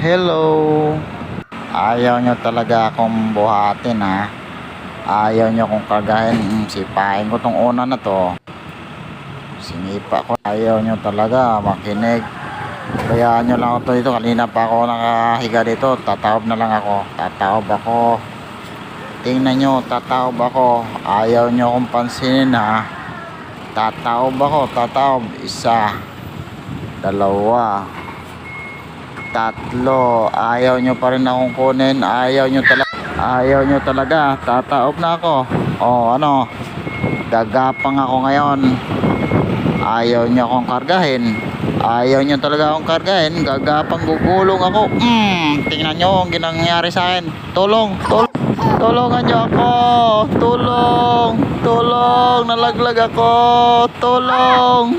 Hello. Ayaw nyo talaga akong buhatin ha. Ayaw nyo akong kagahin. Sipain ko tong una na to. Sinipa ko. Ayaw nyo talaga makinig. Bayaan nyo lang ako dito. Kanina pa ako nakahiga dito. Tataob na lang ako. Tataob ako. Tingnan nyo, tataob ako. Ayaw nyo akong pansinin ha. Tataob ako. Tataob. Isa. Dalawa. Tatlo. Ayaw nyo pa rin akong kunin. Ayaw nyo talaga. Ayaw nyo talaga. Tataob na ako. O ano, gagapang ako ngayon. Ayaw nyo akong kargahin. Ayaw nyo talaga akong kargahin. Gagapang, gugulong ako. Tingnan nyo ang ginangyari sa akin. Tulong. Tulungan nyo ako. Tulong. Nalaglag ako. Tulong.